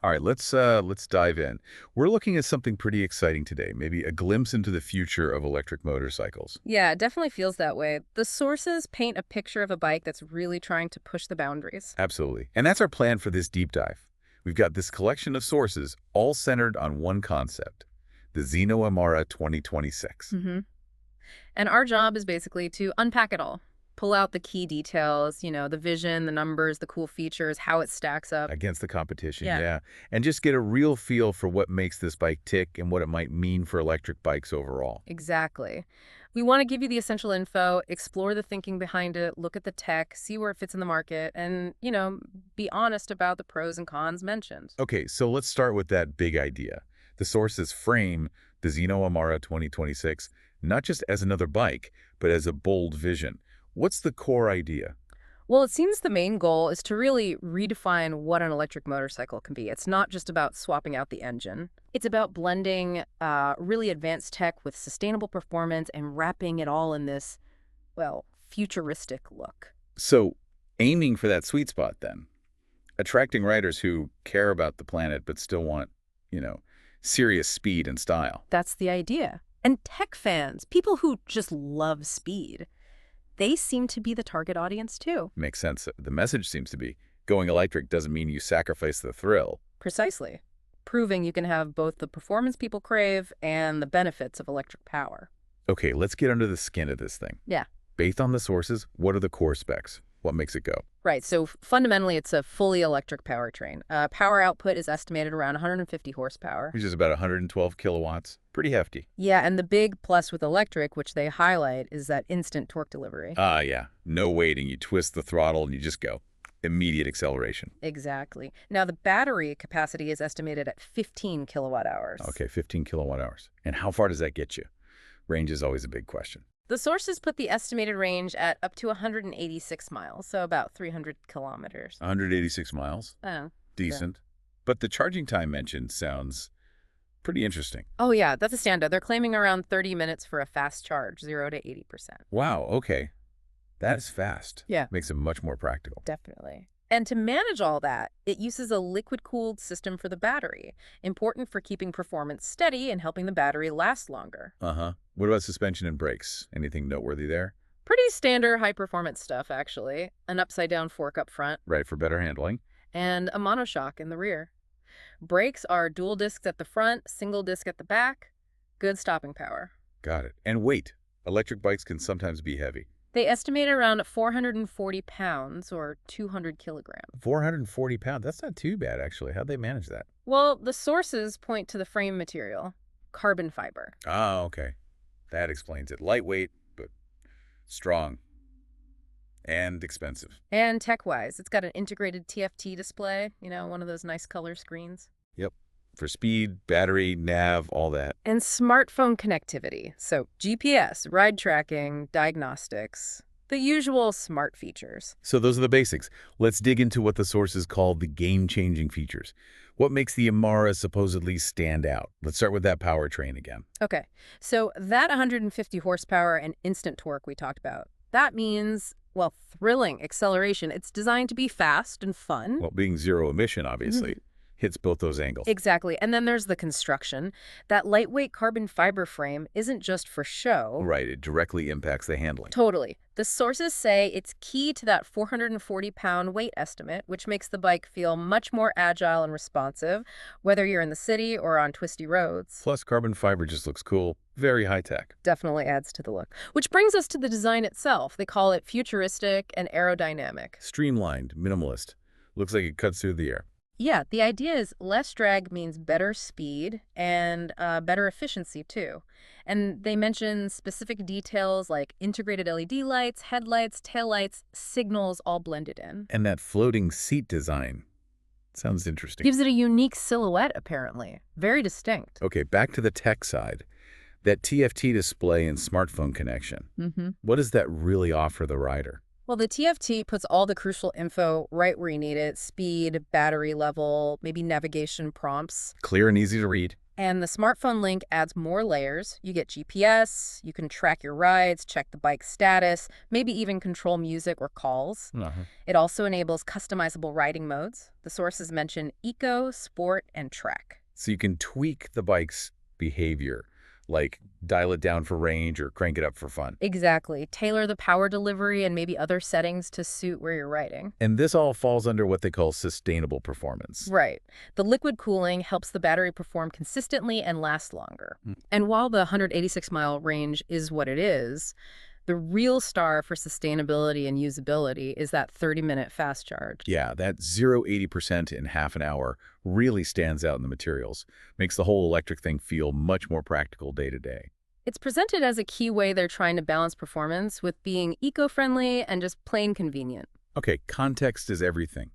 All right, let's dive in. We're looking at something pretty exciting today, maybe a glimpse into the future of electric motorcycles. Yeah, it definitely feels that way. The sources paint a picture of a bike that's really trying to push the boundaries. Absolutely. And that's our plan for this deep dive. We've got this collection of sources all centered on one concept, the Zeno Emara 2026. hmm And our job is basically to unpack it all, pull out the key details, the vision, the numbers, the cool features, how it stacks up. Against the competition, Yeah, yeah. And just get a real feel for what makes this bike tick and what it might mean for electric bikes overall. exactly. We want to give you the essential info, explore the thinking behind it, look at the tech, see where it fits in the market, and, be honest about the pros and cons mentioned. Okay, so let's start with that big idea. The sources frame the Zeno Emara 2026 not just as another bike, but as a bold vision. What's the core idea? Well, it seems the main goal is to really redefine what an electric motorcycle can be. It's not just about swapping out the engine. It's about blending really advanced tech with sustainable performance and wrapping it all in this, well, futuristic look. So, aiming for that sweet spot then, attracting riders who care about the planet but still want, you know, serious speed and style. That's the idea. And tech fans, people who just love speed, they seem to be the target audience too. Makes sense. The message seems to be going electric doesn't mean you sacrifice the thrill. Precisely. Proving you can have both the performance people crave and the benefits of electric power. Okay, let's get under the skin of this thing. Yeah. Based on the sources, what are the core specs? What makes it go? Right. So fundamentally, it's a fully electric powertrain. Power output is estimated around 150 horsepower. Which is about 112 kilowatts. Pretty hefty. Yeah, and the big plus with electric, which they highlight, is that instant torque delivery. Yeah. No waiting. You twist the throttle and you just go. Immediate acceleration. Exactly. Now, the battery capacity is estimated at 15 kilowatt hours. Okay, 15 kilowatt hours. And how far does that get you? Range is always a big question. The sources put the estimated range at up to 186 miles, so about 300 kilometers. 186 miles. Oh. Decent. But the charging time mentioned sounds pretty interesting. Oh, yeah, that's a standout. They're claiming around 30 minutes for a fast charge, 0 to 80%. Wow, okay. That is fast. Yeah. Makes it much more practical. Definitely. And to manage all that, it uses a liquid-cooled system for the battery, important for keeping performance steady and helping the battery last longer. Uh-huh. What about suspension and brakes? Anything noteworthy there? Pretty standard high-performance stuff, actually. An upside-down fork up front Right, for better handling. and a monoshock in the rear. Brakes are dual discs at the front, single disc at the back. Good stopping power. Got it. And weight. Electric bikes can sometimes be heavy. They estimate around 440 pounds or 200 kilograms. 440 pounds. That's not too bad, actually. How'd they manage that? Well, the sources point to the frame material, carbon fiber. Oh, okay. That explains it. Lightweight, but strong. And expensive. And tech-wise, it's got an integrated TFT display, one of those nice color screens. Yep. For speed, battery, nav, all that. And smartphone connectivity, so GPS, ride tracking, diagnostics, the usual smart features. So those are the basics. Let's dig into what the sources call the game-changing features. What makes the Emara supposedly stand out? Let's start with that powertrain again. Okay, so that 150 horsepower and instant torque we talked about, that means, well, thrilling acceleration. It's designed to be fast and fun. Well, being zero emission, obviously, hits both those angles. Exactly. And then there's the construction. That lightweight carbon fiber frame isn't just for show. Right, it directly impacts the handling. Totally. The sources say it's key to that 440-pound weight estimate, which makes the bike feel much more agile and responsive, whether you're in the city or on twisty roads. Plus, carbon fiber just looks cool. Very high-tech. Definitely adds to the look. Which brings us to the design itself. They call it futuristic and aerodynamic. Streamlined, minimalist. Looks like it cuts through the air. Yeah, the idea is less drag means better speed and better efficiency, too. And they mention specific details like integrated LED lights, headlights, taillights, signals all blended in. And that floating seat design sounds interesting. Gives it a unique silhouette, apparently. Very distinct. Okay, back to the tech side. That TFT display and smartphone connection. What does that really offer the rider? Well, the TFT puts all the crucial info right where you need it. Speed, battery level, maybe navigation prompts. Clear and easy to read. And the smartphone link adds more layers. You get GPS, you can track your rides, check the bike's status, maybe even control music or calls. Uh-huh. It also enables customizable riding modes. The sources mention Eco, Sport, and Trek. So you can tweak the bike's behavior, like dial it down for range or crank it up for fun. Exactly. Tailor the power delivery and maybe other settings to suit where you're riding. And this all falls under what they call sustainable performance. Right. The liquid cooling helps the battery perform consistently and last longer. Hmm. And while the 186-mile range is what it is, the real star for sustainability and usability is that 30-minute fast charge. Yeah, that 0-80% in half an hour really stands out in the materials. Makes the whole electric thing feel much more practical day to day. It's presented as a key way they're trying to balance performance with being eco-friendly and just plain convenient. Okay, context is everything.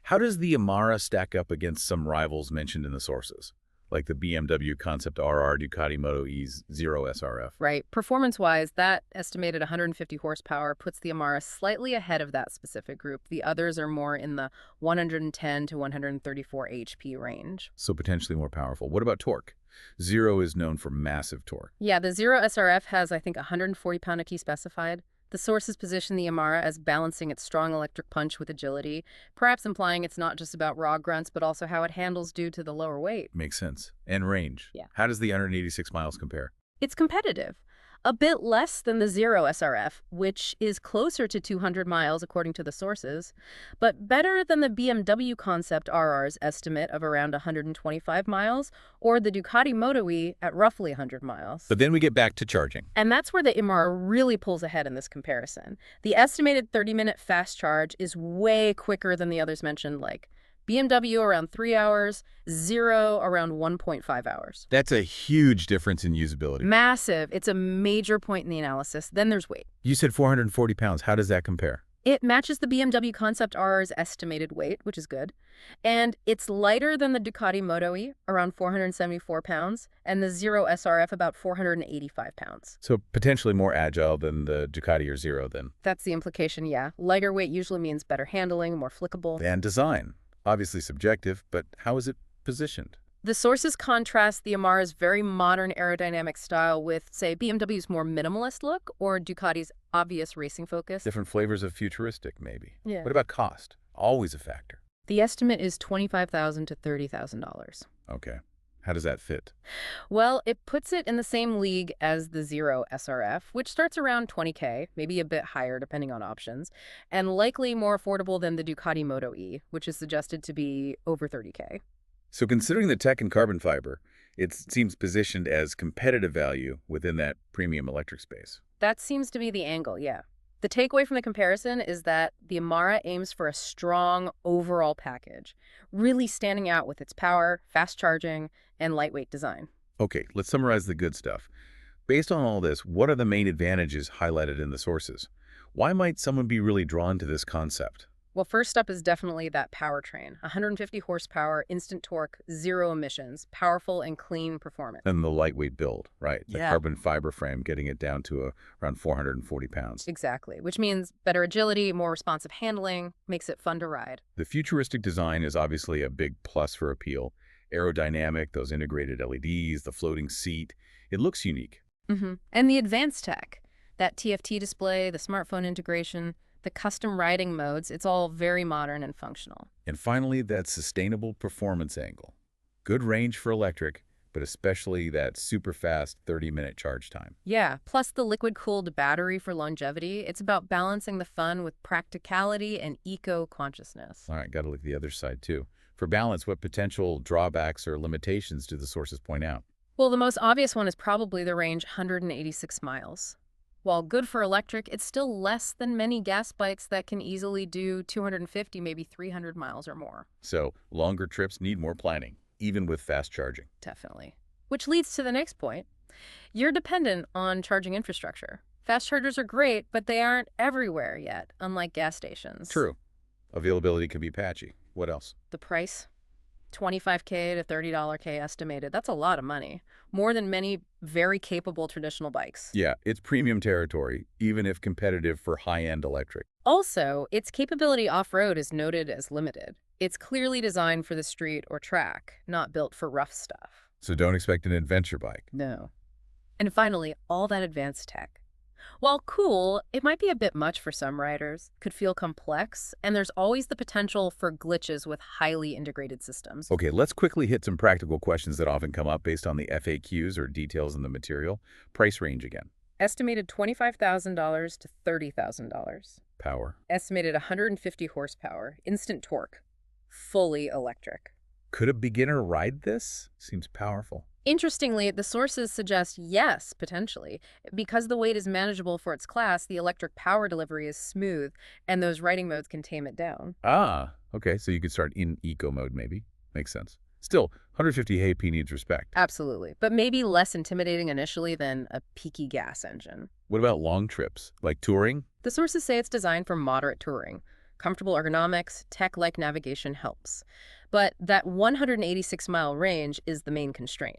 How does the Emara stack up against some rivals mentioned in the sources, like the BMW Concept RR, Ducati Moto E's Zero SRF? Right. Performance-wise, that estimated 150 horsepower puts the Emara slightly ahead of that specific group. The others are more in the 110 to 134 HP range. So potentially more powerful. What about torque? Zero is known for massive torque. Yeah, the Zero SRF has, I think, 140 pound-key specified. The sources position the Emara as balancing its strong electric punch with agility, perhaps implying it's not just about raw grunts, but also how it handles due to the lower weight. Makes sense. And range. Yeah. How does the 186 miles compare? It's competitive. A bit less than the Zero SRF, which is closer to 200 miles according to the sources, but better than the BMW Concept RR's estimate of around 125 miles, or the Ducati Moto E at roughly 100 miles. But then we get back to charging. And that's where the Emara really pulls ahead in this comparison. The estimated 30-minute fast charge is way quicker than the others mentioned, like BMW around 3 hours, Zero around 1.5 hours. That's a huge difference in usability. Massive. It's a major point in the analysis. Then there's weight. You said 440 pounds. How does that compare? It matches the BMW Concept R's estimated weight, which is good. And it's lighter than the Ducati Moto E, around 474 pounds, and the Zero SRF about 485 pounds. So potentially more agile than the Ducati or Zero then. That's the implication, yeah. Lighter weight usually means better handling, more flickable. And design. Obviously subjective, but how is it positioned? The sources contrast the Emara's very modern aerodynamic style with, say, BMW's more minimalist look or Ducati's obvious racing focus. Different flavors of futuristic, maybe. Yeah. What about cost? Always a factor. The estimate is $25,000 to $30,000. Okay. How does that fit? Well, it puts it in the same league as the Zero SRF, which starts around $20K, maybe a bit higher depending on options, and likely more affordable than the Ducati Moto E, which is suggested to be over $30K. So considering the tech and carbon fiber, it seems positioned as competitive value within that premium electric space. That seems to be the angle, yeah. The takeaway from the comparison is that the Emara aims for a strong overall package, really standing out with its power, fast charging, and lightweight design. Okay, let's summarize the good stuff. Based on all this, what are the main advantages highlighted in the sources? Why might someone be really drawn to this concept? Well, first up is definitely that powertrain. 150 horsepower, instant torque, zero emissions, powerful and clean performance. And the lightweight build, right? The Yeah. carbon fiber frame getting it down to around 440 pounds. Exactly, which means better agility, more responsive handling, makes it fun to ride. The futuristic design is obviously a big plus for appeal. Aerodynamic, those integrated LEDs, the floating seat. It looks unique. And the advanced tech, that TFT display, the smartphone integration, the custom riding modes, it's all very modern and functional. And finally, that sustainable performance angle. Good range for electric, but especially that super fast 30-minute charge time. Yeah, plus the liquid-cooled battery for longevity. It's about balancing the fun with practicality and eco-consciousness. All right, got to look at the other side too. For balance, what potential drawbacks or limitations do the sources point out? Well, the most obvious one is probably the range 186 miles. While good for electric, it's still less than many gas bikes that can easily do 250, maybe 300 miles or more. So longer trips need more planning, even with fast charging. Definitely. Which leads to the next point. You're dependent on charging infrastructure. Fast chargers are great, but they aren't everywhere yet, unlike gas stations. True. Availability can be patchy. What else? The price? $25K to $30K estimated. That's a lot of money. More than many very capable traditional bikes. Yeah, it's premium territory, even if competitive for high-end electric. Also, its capability off-road is noted as limited. It's clearly designed for the street or track, not built for rough stuff. So don't expect an adventure bike. No. And finally, all that advanced tech. While cool, it might be a bit much for some riders, could feel complex, and there's always the potential for glitches with highly integrated systems. Okay, let's quickly hit some practical questions that often come up based on the FAQs or details in the material. Price range again. Estimated $25,000 to $30,000. Power. Estimated 150 horsepower, instant torque, fully electric. Could a beginner ride this? Seems powerful. Interestingly, the sources suggest yes, potentially. Because the weight is manageable for its class, the electric power delivery is smooth, and those riding modes can tame it down. Ah, okay, so you could start in eco mode maybe. Makes sense. Still, 150 HP needs respect. Absolutely. But maybe less intimidating initially than a peaky gas engine. What about long trips, like touring? The sources say it's designed for moderate touring. Comfortable ergonomics, tech-like navigation helps. But that 186-mile range is the main constraint.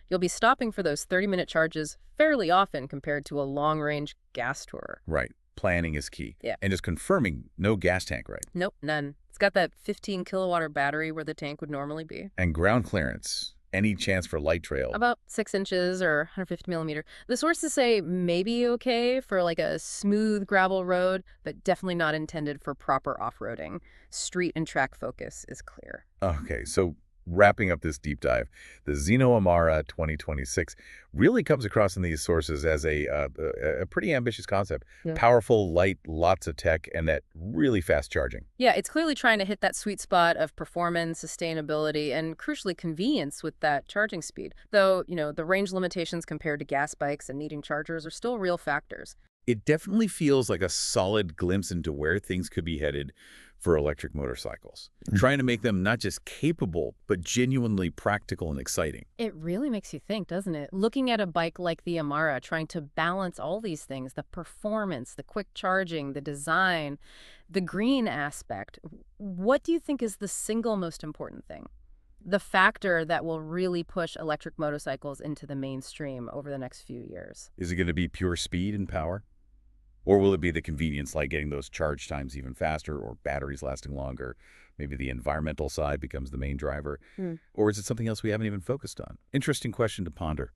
You'll be stopping for those 30-minute charges fairly often compared to a long-range gas tourer. Right. Planning is key. Yeah. And just confirming no gas tank, right? Nope, none. It's got that 15-kilowatt battery where the tank would normally be. And ground clearance. Any chance for light trail? About 6 inches or 150 millimeter. The sources say maybe okay for like a smooth gravel road, but definitely not intended for proper off-roading. Street and track focus is clear. Okay, so wrapping up this deep dive, the Zeno Emara 2026 really comes across in these sources as a pretty ambitious concept. Yeah. Powerful, light, lots of tech, and that really fast charging. Yeah, it's clearly trying to hit that sweet spot of performance, sustainability, and crucially convenience with that charging speed. Though, the range limitations compared to gas bikes and needing chargers are still real factors. It definitely feels like a solid glimpse into where things could be headed for electric motorcycles, trying to make them not just capable, but genuinely practical and exciting. It really makes you think, doesn't it? Looking at a bike like the Emara, trying to balance all these things, the performance, the quick charging, the design, the green aspect. What do you think is the single most important thing? The factor that will really push electric motorcycles into the mainstream over the next few years? Is it going to be pure speed and power? Or will it be the convenience, like getting those charge times even faster or batteries lasting longer? Maybe the environmental side becomes the main driver. Or is it something else we haven't even focused on? Interesting question to ponder.